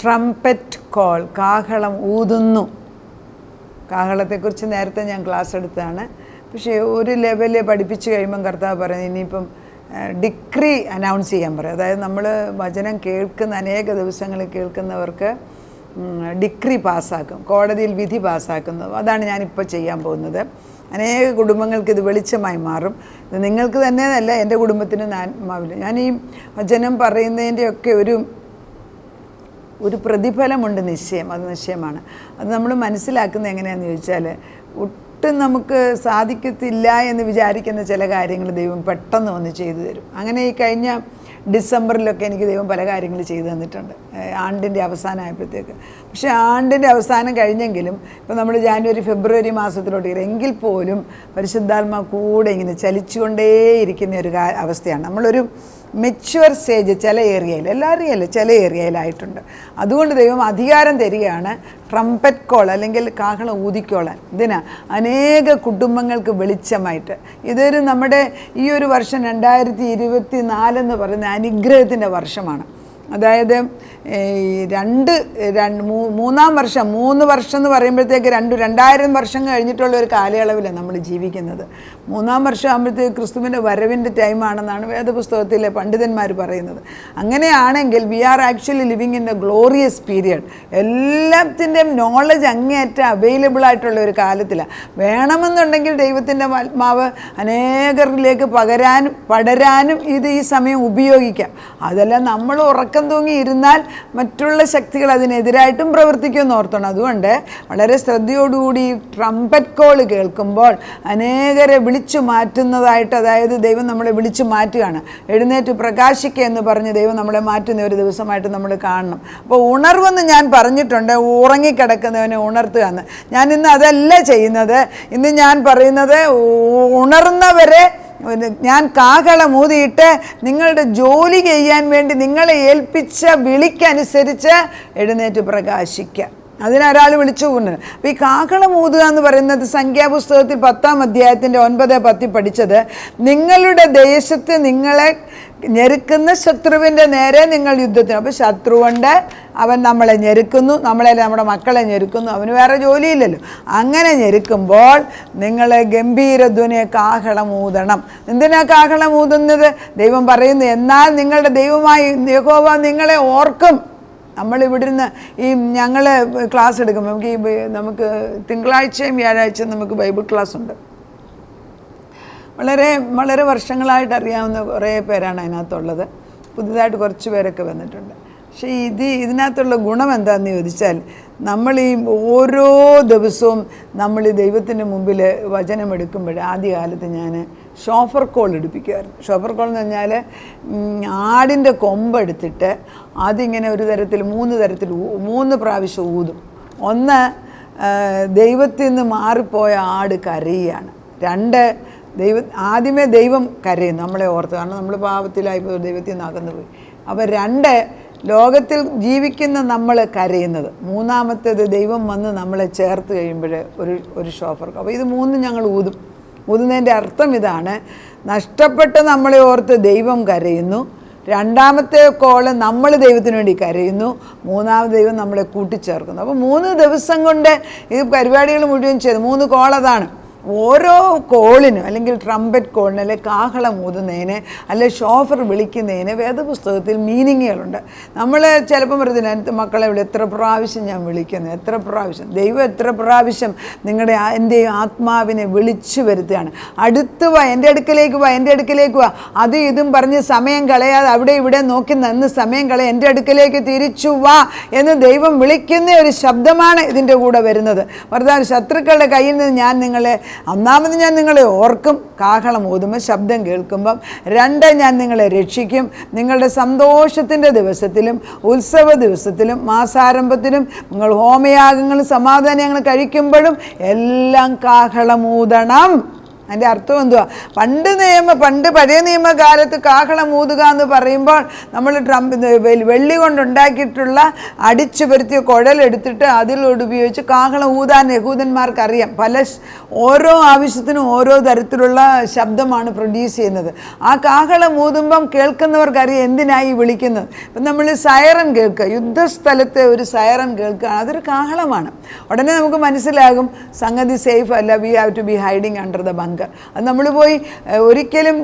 Trumpet call, കാഹളം ഊതുന്നു. കാഹളത്തെക്കുറിച്ച് നേരത്തെ ഞാൻ ക്ലാസ് എടുത്തതാണ്. പക്ഷേ ഒരു ലെവലിൽ പഠിപ്പിച്ച് കഴിയുമ്പം കർത്താവ് പറയുന്നത് ഇനിയിപ്പം ഡിക്രി അനൗൺസ് ചെയ്യാൻ പറയും. അതായത് നമ്മൾ വചനം കേൾക്കുന്ന അനേക ദിവസങ്ങളിൽ കേൾക്കുന്നവർക്ക് ഡിക്രി പാസ്സാക്കും, കോടതിയിൽ വിധി പാസ്സാക്കുന്നു. അതാണ് ഞാനിപ്പോൾ ചെയ്യാൻ പോകുന്നത്. അനേക കുടുംബങ്ങൾക്ക് ഇത് വെളിച്ചമായി മാറും. ഇത് നിങ്ങൾക്ക് തന്നെ അല്ല, എൻ്റെ കുടുംബത്തിന് ഞാൻ ഈ വചനം പറയുന്നതിൻ്റെയൊക്കെ ഒരു പ്രതിഫലമുണ്ട്, നിശ്ചയം. അത് നിശ്ചയമാണ്. അത് നമ്മൾ മനസ്സിലാക്കുന്നത് എങ്ങനെയാണെന്ന് ചോദിച്ചാൽ, ഒട്ടും നമുക്ക് സാധിക്കത്തില്ല എന്ന് വിചാരിക്കുന്ന ചില കാര്യങ്ങൾ ദൈവം പെട്ടെന്ന് വന്ന് ചെയ്തു തരും. അങ്ങനെ ഈ കഴിഞ്ഞ ഡിസംബറിലൊക്കെ എനിക്ക് ദൈവം പല കാര്യങ്ങൾ ചെയ്തു തന്നിട്ടുണ്ട്, ആണ്ടിൻ്റെ അവസാനമായപ്പോഴത്തേക്ക്. പക്ഷേ ആണ്ടിൻ്റെ അവസാനം കഴിഞ്ഞെങ്കിലും ഇപ്പം നമ്മൾ ജാനുവരി ഫെബ്രുവരി മാസത്തിലോട്ട് കയറി, എങ്കിൽ പോലും പരിശുദ്ധാത്മാ കൂടെ ഇങ്ങനെ ചലിച്ചുകൊണ്ടേയിരിക്കുന്ന ഒരു അവസ്ഥയാണ്. നമ്മളൊരു മെച്യൂർ സ്റ്റേജ് ചില ഏരിയയിൽ, എല്ലാ ഏരിയയിലും ചില ഏരിയയിലായിട്ടുണ്ട്. അതുകൊണ്ട് ദൈവം അധികാരം തരികയാണ്, ട്രംപറ്റ് കോൾ അല്ലെങ്കിൽ കാഹളം ഊതിക്കോളാൻ. ഇതിനാ അനേക കുടുംബങ്ങൾക്ക് വെളിച്ചമായിട്ട്. ഇതൊരു നമ്മുടെ ഈ ഒരു വർഷം 2024 എന്ന് പറയുന്ന അനുഗ്രഹത്തിൻ്റെ വർഷമാണ്. അതായത് മൂന്നാം വർഷം, 3 വർഷം എന്ന് പറയുമ്പോഴത്തേക്ക് 2000 വർഷം കഴിഞ്ഞിട്ടുള്ള ഒരു കാലയളവിലാണ് നമ്മൾ ജീവിക്കുന്നത്. 3-ാം വർഷം ആകുമ്പോഴത്തേക്ക് ക്രിസ്തുവിൻ്റെ വരവിൻ്റെ ടൈമാണെന്നാണ് വേദപുസ്തകത്തിലെ പണ്ഡിതന്മാർ പറയുന്നത്. അങ്ങനെയാണെങ്കിൽ we are actually living in a glorious period. എല്ലാത്തിൻ്റെയും നോളജ് അങ്ങേയറ്റം അവൈലബിൾ ആയിട്ടുള്ള ഒരു കാലത്തിലാണ്. വേണമെന്നുണ്ടെങ്കിൽ ദൈവത്തിൻ്റെ ആത്മാവ് അനേകരിലേക്ക് പടരാനും ഇത് ഈ സമയം ഉപയോഗിക്കാം. അതെല്ലാം നമ്മൾ ഉറക്കം തൂങ്ങി ഇരുന്നാൽ മറ്റുള്ള ശക്തികൾ അതിനെതിരായിട്ടും പ്രവർത്തിക്കുമെന്ന് ഓർത്തോണം. അതുകൊണ്ട് വളരെ ശ്രദ്ധയോടുകൂടി ട്രംപറ്റ് കോൾ കേൾക്കുമ്പോൾ അനേകരെ വിളിച്ചു മാറ്റുന്നതായിട്ട്, അതായത് ദൈവം നമ്മളെ വിളിച്ചു മാറ്റുകയാണ്. എഴുന്നേറ്റ് പ്രകാശിക്കുക എന്ന് പറഞ്ഞ് ദൈവം നമ്മളെ മാറ്റുന്ന ഒരു ദിവസമായിട്ട് നമ്മൾ കാണണം. അപ്പോൾ ഉണർവെന്ന് ഞാൻ പറഞ്ഞിട്ടുണ്ട്, ഉറങ്ങിക്കിടക്കുന്നവനെ ഉണർത്തുക എന്ന്. ഞാൻ ഇന്ന് അതല്ല ചെയ്യുന്നത്. ഇന്ന് ഞാൻ പറയുന്നത് ഉണർന്നവരെ ഞാൻ കാഹളം ഊതിയിട്ട് നിങ്ങളുടെ ജോലി ചെയ്യാൻ വേണ്ടി നിങ്ങളെ ഏൽപ്പിച്ച വിളിക്കനുസരിച്ച് എഴുന്നേറ്റ് പ്രകാശിക്കുക. അതിനൊരാൾ വിളിച്ചു കൊണ്ടു. അപ്പോൾ ഈ കാഹളം ഊതുക എന്ന് പറയുന്നത് സംഖ്യാപുസ്തകത്തിൽ 10-ാം അധ്യായത്തിൻ്റെ 9-10 പഠിച്ചത്, നിങ്ങളുടെ ദേശത്ത് നിങ്ങളെ ഞെരുക്കുന്ന ശത്രുവിൻ്റെ നേരെ നിങ്ങൾ യുദ്ധത്തിന്. അപ്പോൾ ശത്രുവുണ്ട്, അവൻ നമ്മളെ ഞെരുക്കുന്നു, നമ്മുടെ മക്കളെ ഞെരുക്കുന്നു, അവന് വേറെ ജോലിയില്ലല്ലോ. അങ്ങനെ ഞെരുക്കുമ്പോൾ നിങ്ങൾ ഗംഭീരധ്വനിയെ കാഹളം ഊതണം. എന്തിനാ കാഹളം ഊതുന്നത്? ദൈവം പറയുന്നു, എന്നാൽ നിങ്ങളുടെ ദൈവമായി യഹോവ നിങ്ങളെ ഓർക്കും. നമ്മളിവിടെ നിന്ന് ഞങ്ങൾ ക്ലാസ് എടുക്കുമ്പോൾ നമുക്ക് തിങ്കളാഴ്ചയും വ്യാഴാഴ്ചയും നമുക്ക് ബൈബിൾ ക്ലാസ് ഉണ്ട്. വളരെ വളരെ വർഷങ്ങളായിട്ട് അറിയാവുന്ന കുറേ പേരാണ് അതിനകത്തുള്ളത്. പുതുതായിട്ട് കുറച്ച് പേരൊക്കെ വന്നിട്ടുണ്ട്. പക്ഷേ ഇതിനകത്തുള്ള ഗുണം എന്താണെന്ന് ചോദിച്ചാൽ, നമ്മൾ ഓരോ ദിവസവും നമ്മൾ ദൈവത്തിൻ്റെ മുമ്പിൽ വചനമെടുക്കുമ്പോൾ ആദ്യകാലത്ത് ഞാൻ ഷോഫർ കോൾ എടുപ്പിക്കുമായിരുന്നു. ഷോഫർ കോൾ എന്ന് പറഞ്ഞാൽ ആടിൻ്റെ കൊമ്പെടുത്തിട്ട് അതിങ്ങനെ ഒരു തരത്തിൽ 3 പ്രാവശ്യം ഊതും. ഒന്ന്, ദൈവത്തിൽ നിന്ന് മാറിപ്പോയ ആട് കരയുകയാണ്. 2, ആദ്യമേ ദൈവം കരയുന്നു നമ്മളെ ഓർത്ത്, കാരണം നമ്മൾ പാപത്തിലായിപ്പോൾ ദൈവത്തിൽ നിന്ന് അകന്നു പോയി. അപ്പോൾ 2, ലോകത്തിൽ ജീവിക്കുന്ന നമ്മൾ കരയുന്നത്. 3-ാമത്തേത് ദൈവം വന്ന് നമ്മളെ ചേർത്ത് കഴിയുമ്പോൾ ഒരു ഷോഫർ. അപ്പോൾ ഇത് 3 ഞങ്ങൾ ഊതുന്നതിൻ്റെ അർത്ഥം ഇതാണ്, നഷ്ടപ്പെട്ട് നമ്മളെ ഓർത്ത് ദൈവം കരയുന്നു. 2-ാമത്തെ കോള് നമ്മൾ ദൈവത്തിന് വേണ്ടി കരയുന്നു. 3-ാമത് ദൈവം നമ്മളെ കൂട്ടിച്ചേർക്കുന്നു. അപ്പോൾ 3 ദിവസം കൊണ്ട് ഈ പരിപാടികൾ മുഴുവൻ ചെയ്തു. 3 കോൾ അതാണ്. ഓരോ കോളിനും അല്ലെങ്കിൽ ട്രംപറ്റ് കോളിന് അല്ലെങ്കിൽ കാഹളം ഊതുന്നതിന് അല്ലെങ്കിൽ ഷോഫർ വിളിക്കുന്നതിന് വേദപുസ്തകത്തിൽ മീനിങ്ങുകളുണ്ട്. നമ്മൾ ചിലപ്പം പറയുന്നില്ല, എൻ്റെ മക്കളെ ഇവിടെ എത്ര പ്രാവശ്യം ഞാൻ വിളിക്കുന്നു, എത്ര പ്രാവശ്യം ദൈവം എത്ര പ്രാവശ്യം എൻ്റെ ആത്മാവിനെ വിളിച്ചു വരുത്തുകയാണ്. അടുത്ത് വാ, എൻ്റെ അടുക്കലേക്ക് വാ, എൻ്റെ അടുക്കലേക്ക് വാ, അത് ഇതും പറഞ്ഞ് സമയം കളയാതെ അവിടെ ഇവിടെ നോക്കി നിന്ന് സമയം കളയാ, എൻ്റെ അടുക്കലേക്ക് തിരിച്ചു വാ എന്ന് ദൈവം വിളിക്കുന്ന ഒരു ശബ്ദമാണ് ഇതിൻ്റെ കൂടെ വരുന്നത്. ഭർത്താവ് ശത്രുക്കളുടെ കയ്യിൽ നിന്ന് ഞാൻ നിങ്ങളെ ഓർക്കും. കാഹളം ഊതുമ്പോൾ ശബ്ദം കേൾക്കുമ്പം. 2, ഞാൻ നിങ്ങളെ രക്ഷിക്കും. നിങ്ങളുടെ സന്തോഷത്തിൻ്റെ ദിവസത്തിലും ഉത്സവ ദിവസത്തിലും മാസാരംഭത്തിലും നിങ്ങൾ ഹോമയാഗങ്ങളും സമാധാനങ്ങളും കഴിക്കുമ്പോഴും എല്ലാം കാഹളം ഊതണം. അതിൻ്റെ അർത്ഥം എന്തുവാ? പണ്ട് പഴയ നിയമകാലത്ത് കാഹളം ഊതുക എന്ന് പറയുമ്പോൾ നമ്മൾ വെള്ളി കൊണ്ടുണ്ടാക്കിയിട്ടുള്ള അടിച്ചു വരുത്തിയ കുഴലെടുത്തിട്ട് അതിലോട് ഉപയോഗിച്ച് കാഹളം ഊതാൻ യഹൂദന്മാർക്കറിയാം. ഓരോ ആവശ്യത്തിനും ഓരോ തരത്തിലുള്ള ശബ്ദമാണ് പ്രൊഡ്യൂസ് ചെയ്യുന്നത്. ആ കാഹളം ഊതുമ്പം കേൾക്കുന്നവർക്കറിയാം എന്തിനായി വിളിക്കുന്നത്. ഇപ്പം നമ്മൾ സൈറൻ കേൾക്കുക, യുദ്ധസ്ഥലത്തെ ഒരു സൈറൻ കേൾക്കുക, അതൊരു കാഹളമാണ്. ഉടനെ നമുക്ക് മനസ്സിലാകും സംഗതി സേഫ് അല്ല, we have to be hiding under the bunker. അത് നമ്മൾ പോയി ഒരിക്കലും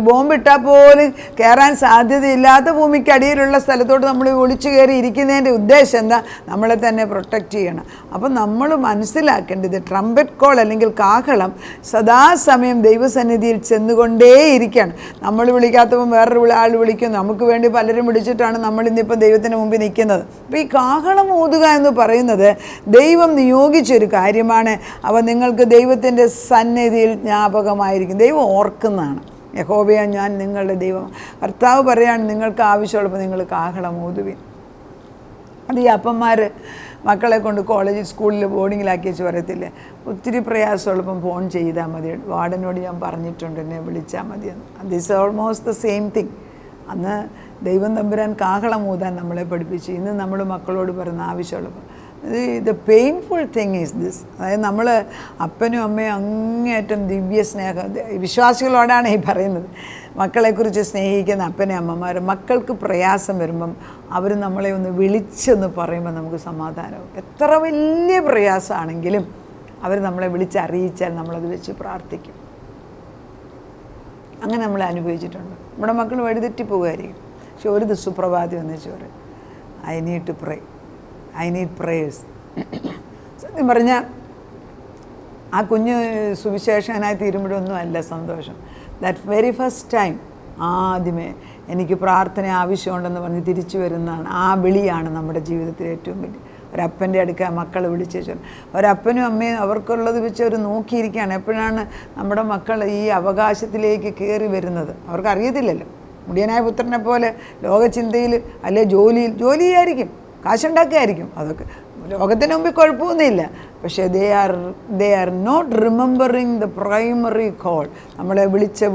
ബോംബിട്ടാൽ പോലും കയറാൻ സാധ്യതയില്ലാത്ത ഭൂമിക്കടിയിലുള്ള സ്ഥലത്തോട്ട് നമ്മൾ ഒളിച്ചു കയറി ഇരിക്കുന്നതിൻ്റെ ഉദ്ദേശം എന്താ? നമ്മളെ തന്നെ പ്രൊട്ടക്റ്റ് ചെയ്യണം. അപ്പം നമ്മൾ മനസ്സിലാക്കേണ്ടത് ട്രംപറ്റ് കോൾ അല്ലെങ്കിൽ കാഹളം സദാസമയം ദൈവസന്നിധിയിൽ ചെന്നുകൊണ്ടേയിരിക്കുകയാണ്. നമ്മൾ വിളിക്കാത്തപ്പം വേറൊരു ആൾ വിളിക്കും. നമുക്ക് വേണ്ടി പലരും വിളിച്ചിട്ടാണ് നമ്മൾ ഇന്നിപ്പം ദൈവത്തിന് മുമ്പിൽ നിൽക്കുന്നത്. അപ്പോൾ ഈ കാഹളം ഊതുക എന്ന് പറയുന്നത് ദൈവം നിയോഗിച്ചൊരു കാര്യമാണ്. അവ നിങ്ങൾക്ക് ദൈവത്തിൻ്റെ സന്നിധിയിൽ ജ്ഞാപകമായിരിക്കും. ദൈവം ഓർക്കുന്നതാണ്. യഹോവയാ ഞാൻ നിങ്ങളുടെ ദൈവം. കർത്താവ് പറയാണ് നിങ്ങൾക്ക് ആവശ്യമുള്ളപ്പോൾ നിങ്ങൾ കാഹളം ഊതുവിൻ. അത് ഈ അപ്പന്മാർ മക്കളെ കൊണ്ട് കോളേജിൽ സ്കൂളിൽ ബോർഡിങ്ങിലാക്കി വെച്ച് പറയത്തില്ലേ, ഒത്തിരി പ്രയാസമുള്ളപ്പം ഫോൺ ചെയ്താൽ മതി, വാർഡനോട് ഞാൻ പറഞ്ഞിട്ടുണ്ട് എന്നെ വിളിച്ചാൽ മതിയെന്ന്. This almost the same thing. അന്ന് ദൈവം തമ്പുരാൻ കാഹളം ഊതാൻ നമ്മളെ പഠിപ്പിച്ചു. ഇന്ന് നമ്മൾ മക്കളോട് പറയുന്ന ആവശ്യമുള്ളപ്പോൾ the painful thing is this. അതായത് നമ്മൾ അപ്പനും അമ്മയും അങ്ങേയറ്റം ദിവ്യ സ്നേഹം, വിശ്വാസികളോടാണ് ഈ പറയുന്നത്, മക്കളെക്കുറിച്ച് സ്നേഹിക്കുന്ന അപ്പനെ അമ്മമാരും മക്കൾക്ക് പ്രയാസം വരുമ്പം അവർ നമ്മളെ ഒന്ന് വിളിച്ചെന്ന് പറയുമ്പോൾ നമുക്ക് സമാധാനവും. എത്ര വലിയ പ്രയാസമാണെങ്കിലും അവർ നമ്മളെ വിളിച്ചറിയിച്ചാൽ നമ്മളത് വെച്ച് പ്രാർത്ഥിക്കും. അങ്ങനെ നമ്മൾ അനുഭവിച്ചിട്ടുണ്ട്. നമ്മുടെ മക്കൾ വഴിതെറ്റി പോകുമായിരിക്കും. പക്ഷെ ഒരു സുപ്രഭാതം എന്ന് വെച്ച് പറയും, I need to pray, I need prayers. സത്യം പറഞ്ഞാൽ ആ കുഞ്ഞ് സുവിശേഷകനായി തീരുമ്പോഴൊന്നും അല്ല സന്തോഷം. ദാറ്റ് വെരി ഫസ്റ്റ് ടൈം ആദ്യമേ എനിക്ക് പ്രാർത്ഥന ആവശ്യമുണ്ടെന്ന് പറഞ്ഞ് തിരിച്ചു വരുന്നതാണ്. ആ വിളിയാണ് നമ്മുടെ ജീവിതത്തിലെ ഏറ്റവും വലിയ. ഒരപ്പൻ്റെ അടുക്ക മക്കൾ വിളിച്ചു വെച്ചു. ഒരപ്പനും അമ്മയും അവർക്കുള്ളത് വെച്ച് അവർ നോക്കിയിരിക്കുകയാണ് എപ്പോഴാണ് നമ്മുടെ മക്കൾ ഈ അവകാശത്തിലേക്ക് കയറി വരുന്നത്. അവർക്കറിയത്തില്ലല്ലോ. മുടിയനായ പുത്രനെ പോലെ ലോകചിന്തയിൽ അല്ലെ ജോലിയായിരിക്കും, കാശുണ്ടാക്കുകയായിരിക്കും. അതൊക്കെ ലോകത്തിന് മുമ്പിൽ കുഴപ്പമൊന്നുമില്ല. പക്ഷേ they are not remembering the primary call. നമ്മളെ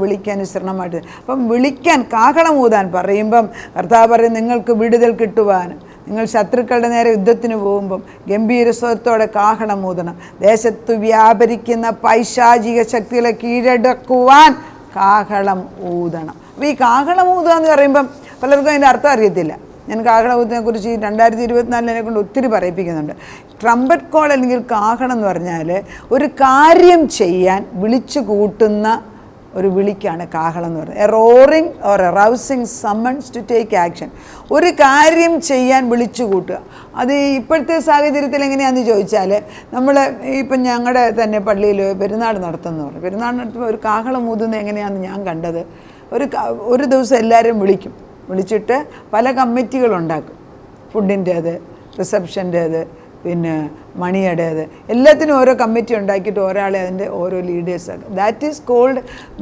വിളിക്കനുസരണമായിട്ട്. അപ്പം വിളിക്കാൻ കാഹളം ഊതാൻ പറയുമ്പം കർത്താവ് പറയും നിങ്ങൾക്ക് വിടുതൽ കിട്ടുവാൻ, നിങ്ങൾ ശത്രുക്കളുടെ നേരെ യുദ്ധത്തിന് പോകുമ്പം ഗംഭീരസ്വരത്തോടെ കാഹളം ഊതണം. ദേശത്ത് വ്യാപരിക്കുന്ന പൈശാചിക ശക്തികളെ കീഴടക്കുവാൻ കാഹളം ഊതണം. അപ്പോൾ ഈ കാഹളം ഊതുക എന്ന് പറയുമ്പം പലർക്കും അതിൻ്റെ അർത്ഥം അറിയത്തില്ല. ഞാൻ കാഹളത്തിനെ കുറിച്ച് 2024 കൊണ്ട് ഒത്തിരി പറയിപ്പിക്കുന്നുണ്ട്. ട്രംപറ്റ് കോൾ അല്ലെങ്കിൽ കാഹളം എന്ന് പറഞ്ഞാൽ ഒരു കാര്യം ചെയ്യാൻ വിളിച്ചു കൂട്ടുന്ന ഒരു വിളിക്കാണ് കാഹളം എന്ന് പറയുന്നത്. A roaring or a rousing summons to take action. ഒരു കാര്യം ചെയ്യാൻ വിളിച്ചു കൂട്ടുക. അത് ഇപ്പോഴത്തെ സാഹചര്യത്തിൽ എങ്ങനെയാണെന്ന് ചോദിച്ചാൽ, നമ്മൾ ഇപ്പം ഞങ്ങളുടെ തന്നെ പള്ളിയിൽ പെരുന്നാൾ നടത്തുന്നു പറഞ്ഞു. പെരുന്നാൾ നടത്തുമ്പോൾ ഒരു കാഹളം ഊതുന്നത് എങ്ങനെയാണെന്ന് ഞാൻ കണ്ടത്, ഒരു ദിവസം എല്ലാവരും വിളിച്ചിട്ട് പല കമ്മിറ്റികളുണ്ടാക്കും. ഫുഡിൻ്റേത്, റിസപ്ഷൻ്റേത്, പിന്നെ മണിയുടേത്, എല്ലാത്തിനും ഓരോ കമ്മിറ്റി ഉണ്ടാക്കിയിട്ട് ഒരാളെ അതിൻ്റെ ഓരോ ലീഡേഴ്സാക്കും. That is called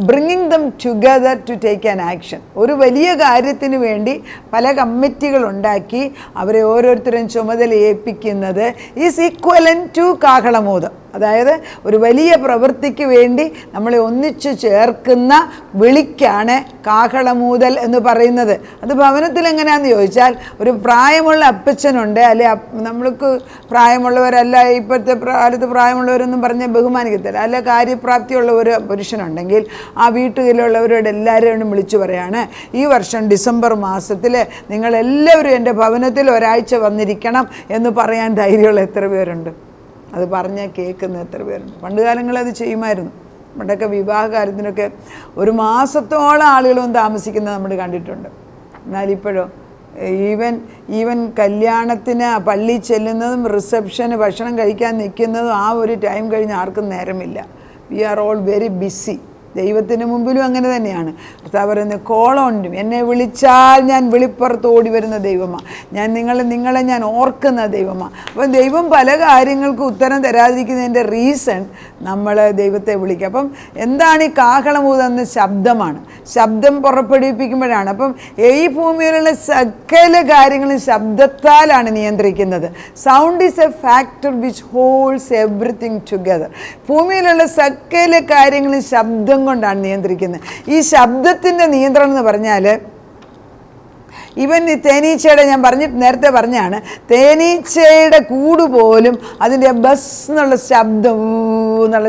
bringing them together to take an action. ഒരു വലിയ കാര്യത്തിന് വേണ്ടി പല കമ്മിറ്റികൾ ഉണ്ടാക്കി അവരെ ഓരോരുത്തരും ചുമതല ഏൽപ്പിക്കുന്നത് ഈസ് ഈക്വലൻ ടു കാഹളമൂതം. അതായത് ഒരു വലിയ പ്രവൃത്തിക്ക് വേണ്ടി നമ്മളെ ഒന്നിച്ചു ചേർക്കുന്ന വിളിക്കാണ് കാഹളമൂതൽ എന്ന് പറയുന്നത്. അത് ഭവനത്തിൽ എങ്ങനെയാണെന്ന് ചോദിച്ചാൽ, ഒരു പ്രായമുള്ള അപ്പച്ചനുണ്ട്, അല്ലെ നമ്മൾക്ക് പ്രായമുള്ളവരല്ല, ഇപ്പോഴത്തെ കാലത്ത് പ്രായമുള്ളവരൊന്നും പറഞ്ഞാൽ ബഹുമാനിക്കത്തില്ല, അല്ല കാര്യപ്രാപ്തിയുള്ള ഒരു പുരുഷനുണ്ടെങ്കിൽ ആ വീട്ടുകളിലുള്ളവരോട് എല്ലാവരും വിളിച്ചു പറയാണ്, ഈ വർഷം ഡിസംബർ മാസത്തിൽ നിങ്ങളെല്ലാവരും എൻ്റെ ഭവനത്തിൽ ഒരാഴ്ച വന്നിരിക്കണം എന്ന് പറയാൻ ധൈര്യമുള്ള എത്ര പേരുണ്ട്? അത് പറഞ്ഞാൽ കേൾക്കുന്ന എത്ര പേരുണ്ട്? പണ്ട് കാലങ്ങളിൽ അത് ചെയ്യുമായിരുന്നു. നമ്മുടെയൊക്കെ വിവാഹ കാര്യത്തിനൊക്കെ ഒരു മാസത്തോളം ആളുകളും താമസിക്കുന്നത് നമ്മൾ കണ്ടിട്ടുണ്ട്. എന്നാലിപ്പോഴോ ഈവൻ കല്യാണത്തിന് പള്ളിയിൽ ചെല്ലുന്നതും റിസപ്ഷന് ഭക്ഷണം കഴിക്കാൻ നിൽക്കുന്നതും ആ ഒരു ടൈം കഴിഞ്ഞ് ആർക്കും നേരമില്ല. We are all very busy. ദൈവത്തിന് മുമ്പിലും അങ്ങനെ തന്നെയാണ്. കർത്താവ് പറയുന്നത്, കോളോണ്ടും എന്നെ വിളിച്ചാൽ ഞാൻ വെളിപ്പുറത്ത് ഓടി വരുന്ന ദൈവമാണ്, ഞാൻ നിങ്ങളെ ഞാൻ ഓർക്കുന്ന ദൈവമാണ്. അപ്പം ദൈവം പല കാര്യങ്ങൾക്കും ഉത്തരം തരാതിരിക്കുന്നതിൻ്റെ റീസൺ നമ്മൾ ദൈവത്തെ വിളിക്കുക. അപ്പം എന്താണ് ഈ കാഹളമൂതുന്ന ശബ്ദമാണ്, ശബ്ദം പുറപ്പെടുവിപ്പിക്കുമ്പോഴാണ്. അപ്പം ഈ ഭൂമിയിലുള്ള സകല കാര്യങ്ങളും ശബ്ദത്താലാണ് നിയന്ത്രിക്കുന്നത്. Sound is A factor which holds everything together. ഭൂമിയിലുള്ള സകല കാര്യങ്ങളും ശബ്ദം കൊണ്ടാണ് നിയന്ത്രിക്കുന്നത്. ഈ ശബ്ദത്തിൻ്റെ നിയന്ത്രണം എന്ന് പറഞ്ഞാൽ, ഈവൻ ഈ തേനീച്ചയുടെ, ഞാൻ നേരത്തെ പറഞ്ഞാണ്, തേനീച്ചയുടെ കൂട് പോലും അതിൻ്റെ ബസ് എന്നുള്ള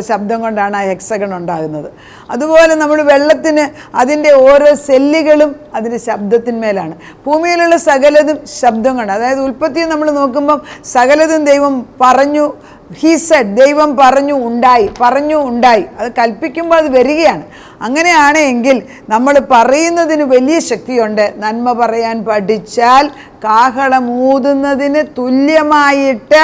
ശബ്ദം കൊണ്ടാണ് ആ ഹെക്സഗൺ ഉണ്ടാകുന്നത്. അതുപോലെ നമ്മൾ വെള്ളത്തിന് അതിൻ്റെ ഓരോ സെല്ലുകളും അതിൻ്റെ ശബ്ദത്തിന്മേലാണ്. ഭൂമിയിലുള്ള സകലതും ശബ്ദം കൊണ്ട്, അതായത് ഉൽപ്പത്തി നമ്മൾ നോക്കുമ്പം സകലതും ദൈവം പറഞ്ഞു, ഹി സെഡ്, ദൈവം പറഞ്ഞു ഉണ്ടായി. അത് കൽപ്പിക്കുമ്പോൾ അത് വരികയാണ്. അങ്ങനെയാണെങ്കിൽ നമ്മൾ പറയുന്നതിന് വലിയ ശക്തിയുണ്ട്. നന്മ പറയാൻ പഠിച്ചാൽ കാഹളമൂതുന്നതിന് തുല്യമായിട്ട്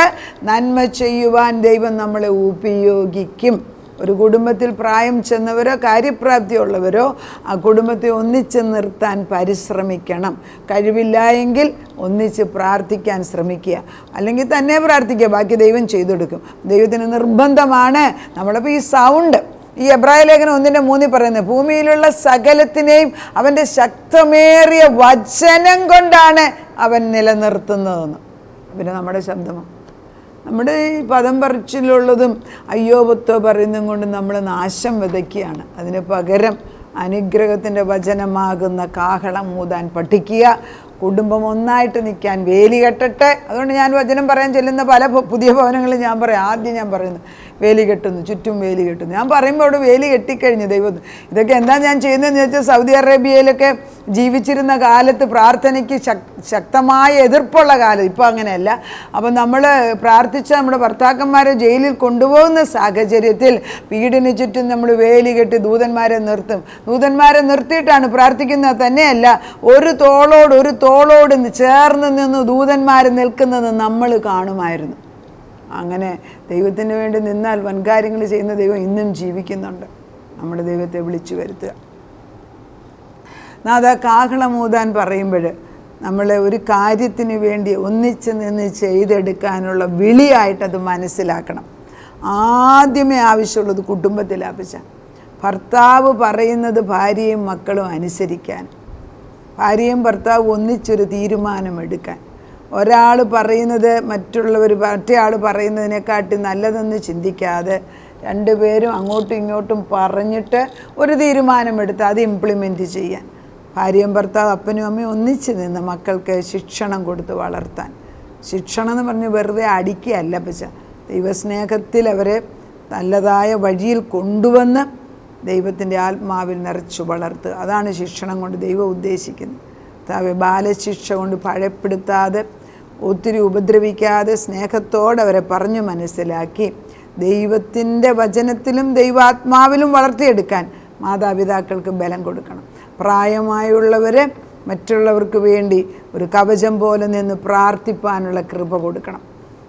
നന്മ ചെയ്യുവാൻ ദൈവം നമ്മളെ ഉപയോഗിക്കും. ഒരു കുടുംബത്തിൽ പ്രായം ചെന്നവരോ കാര്യപ്രാപ്തിയുള്ളവരോ ആ കുടുംബത്തെ ഒന്നിച്ച് നിർത്താൻ പരിശ്രമിക്കണം. കഴിവില്ല എങ്കിൽ ഒന്നിച്ച് പ്രാർത്ഥിക്കാൻ ശ്രമിക്കുക, അല്ലെങ്കിൽ തന്നെ പ്രാർത്ഥിക്കുക, ബാക്കി ദൈവം ചെയ്തു കൊടുക്കും. ദൈവത്തിന് നിർബന്ധമാണ് നമ്മളിപ്പോൾ ഈ സൗണ്ട്, ഈ എബ്രായ ലേഖനം 1:3 പറയുന്നത്, ഭൂമിയിലുള്ള സകലത്തിനെയും അവൻ്റെ ശക്തമേറിയ വചനം കൊണ്ടാണ് അവൻ നിലനിർത്തുന്നതെന്ന്. പിന്നെ നമ്മുടെ ശബ്ദമോ, നമ്മുടെ ഈ പദം പറച്ചിലുള്ളതും അയ്യോപത്തോ പറയുന്നതും കൊണ്ട് നമ്മൾ നാശം വിതയ്ക്കുകയാണ്. അതിന് പകരം അനുഗ്രഹത്തിൻ്റെ വചനമാകുന്ന കാഹളം മൂതാൻ പഠിക്കുക. കുടുംബം ഒന്നായിട്ട് നിൽക്കാൻ വേലി കെട്ടട്ടെ. അതുകൊണ്ട് ഞാൻ വചനം പറയാൻ ചെല്ലുന്ന പല പുതിയ ഭവനങ്ങളിൽ ഞാൻ പറയാം, ആദ്യം ഞാൻ പറയുന്നത് വേലി കെട്ടുന്നു, ചുറ്റും വേലി കെട്ടുന്നു. ഞാൻ പറയുമ്പോൾ അവിടെ വേലി കെട്ടിക്കഴിഞ്ഞു ദൈവം. ഇതൊക്കെ എന്താ ഞാൻ ചെയ്യുന്നതെന്ന് വെച്ചാൽ, സൗദി അറേബ്യയിലൊക്കെ ജീവിച്ചിരുന്ന കാലത്ത് പ്രാർത്ഥനയ്ക്ക് ശക്തമായ എതിർപ്പുള്ള കാലം, ഇപ്പോൾ അങ്ങനെയല്ല. അപ്പം നമ്മൾ പ്രാർത്ഥിച്ച നമ്മുടെ ഭർത്താക്കന്മാരെ ജയിലിൽ കൊണ്ടുപോകുന്ന സാഹചര്യത്തിൽ വീടിന് ചുറ്റും നമ്മൾ വേലി കെട്ടി ദൂതന്മാരെ നിർത്തും. ദൂതന്മാരെ നിർത്തിയിട്ടാണ് പ്രാർത്ഥിക്കുന്നത്. തന്നെയല്ല, ഒരു തോളോട് ചേർന്ന് നിന്ന് ദൂതന്മാർ നിൽക്കുന്നത് നമ്മൾ കാണുമായിരുന്നു. അങ്ങനെ ദൈവത്തിന് വേണ്ടി നിന്നാൽ വൻകാര്യങ്ങൾ ചെയ്യുന്ന ദൈവം ഇന്നും ജീവിക്കുന്നുണ്ട്. നമ്മുടെ ദൈവത്തെ വിളിച്ചു വരുത്തുക. അത് കാഹളമൂതാൻ പറയുമ്പോൾ നമ്മൾ ഒരു കാര്യത്തിന് വേണ്ടി ഒന്നിച്ച് നിന്ന് ചെയ്തെടുക്കാനുള്ള വിളിയായിട്ടത് മനസ്സിലാക്കണം. ആദ്യമേ ആവശ്യമുള്ളത് കുടുംബത്തിലാപ്പിച്ച ഭർത്താവ് പറയുന്നത് ഭാര്യയും മക്കളും അനുസരിക്കാൻ, ഭാര്യയും ഭർത്താവ് ഒന്നിച്ചൊരു തീരുമാനമെടുക്കാൻ. ഒരാൾ പറയുന്നത് മറ്റേ ആൾ പറയുന്നതിനെക്കാട്ടി നല്ലതെന്ന് ചിന്തിക്കാതെ രണ്ടുപേരും അങ്ങോട്ടും ഇങ്ങോട്ടും പറഞ്ഞിട്ട് ഒരു തീരുമാനമെടുത്ത് അത് ഇംപ്ലിമെൻറ്റ് ചെയ്യാൻ. ഭാര്യയും ഭർത്താവ് അപ്പനും അമ്മയും ഒന്നിച്ച് നിന്ന് മക്കൾക്ക് ശിക്ഷണം കൊടുത്ത് വളർത്താൻ. ശിക്ഷണം എന്ന് പറഞ്ഞ് വെറുതെ അടിക്കുകയല്ല, പക്ഷേ ദൈവസ്നേഹത്തിൽ അവരെ നല്ലതായ വഴിയിൽ കൊണ്ടുവന്ന് ദൈവത്തിൻ്റെ ആത്മാവിൽ നിറച്ചു വളർത്തുക. അതാണ് ശിക്ഷണം കൊണ്ട് ദൈവം ഉദ്ദേശിക്കുന്നത്. ബാലശിക്ഷ കൊണ്ട് ഭയപ്പെടുത്താതെ, ഒത്തിരി ഉപദ്രവിക്കാതെ, സ്നേഹത്തോടെ അവരെ പറഞ്ഞു മനസ്സിലാക്കി ദൈവത്തിൻ്റെ വചനത്തിലും ദൈവാത്മാവിലും വളർത്തിയെടുക്കാൻ മാതാപിതാക്കൾക്ക് ബലം കൊടുക്കണം. പ്രായമായുള്ളവരെ മറ്റുള്ളവർക്ക് വേണ്ടി ഒരു കവചം പോലെ നിന്ന് പ്രാർത്ഥിപ്പാനുള്ള കൃപ കൊടുക്കണം.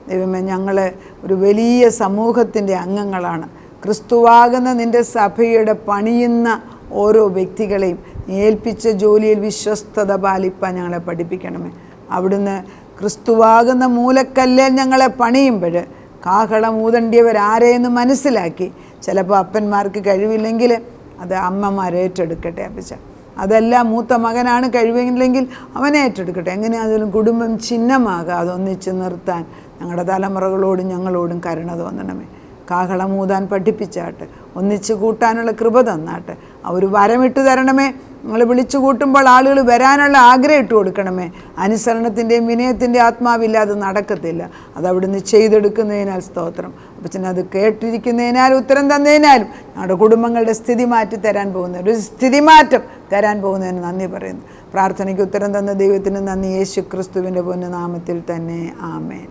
ദൈവമേ, ഞങ്ങൾ ഒരു വലിയ സമൂഹത്തിൻ്റെ അംഗങ്ങളാണ്. ക്രിസ്തുവാകുന്ന നിൻ്റെ സഭയുടെ പണിയുന്ന ഓരോ വ്യക്തികളെയും ഏൽപ്പിച്ച ജോലിയിൽ വിശ്വസ്തത പാലിപ്പാൻ ഞങ്ങളെ പഠിപ്പിക്കണമേ. അവിടുന്ന് ക്രിസ്തുവാകുന്ന മൂലക്കല്ലിൽ ഞങ്ങളെ പണിയുമ്പോൾ കാഹളം ഊതണ്ടിയവരാരെയെന്ന് മനസ്സിലാക്കി. ചിലപ്പോൾ അപ്പന്മാർക്ക് കഴിവില്ലെങ്കിൽ അത് അമ്മമാർ ഏറ്റെടുക്കട്ടെ. അപ്പച്ച അതല്ല, മൂത്ത മകനാണ് കഴിവില്ലെങ്കിൽ അവനെ ഏറ്റെടുക്കട്ടെ. എങ്ങനെയാണെങ്കിലും കുടുംബം ചിഹ്നമാകാതെ ഒന്നിച്ച് നിർത്താൻ ഞങ്ങളുടെ തലമുറകളോടും ഞങ്ങളോടും കരുണ തോന്നണമേ. കാഹളമൂതാൻ പഠിപ്പിച്ചാട്ടെ, ഒന്നിച്ച് കൂട്ടാനുള്ള കൃപ തന്നാട്ടെ. ഒരു വരമിട്ട് തരണമേ. നിങ്ങൾ വിളിച്ചു കൂട്ടുമ്പോൾ ആളുകൾ വരാനുള്ള ആഗ്രഹം ഇട്ട് കൊടുക്കണമേ. അനുസരണത്തിൻ്റെയും വിനയത്തിൻ്റെയും ആത്മാവില്ലാതെ നടക്കത്തില്ല. അതവിടുന്ന് ചെയ്തെടുക്കുന്നതിനാൽ സ്തോത്രം. അപ്പച്ചൻ അത് കേട്ടിരിക്കുന്നതിനാൽ ഉത്തരം തന്നതിനാലും ഞങ്ങളുടെ കുടുംബങ്ങളുടെ സ്ഥിതി മാറ്റി തരാൻ പോകുന്ന ഒരു സ്ഥിതിമാറ്റം തരാൻ പോകുന്നതിന് നന്ദി പറയുന്നു. പ്രാർത്ഥനയ്ക്ക് ഉത്തരം തന്ന ദൈവത്തിന് നന്ദി. യേശു ക്രിസ്തുവിൻ്റെ പൊന്നു നാമത്തിൽ തന്നെ. ആമേൻ.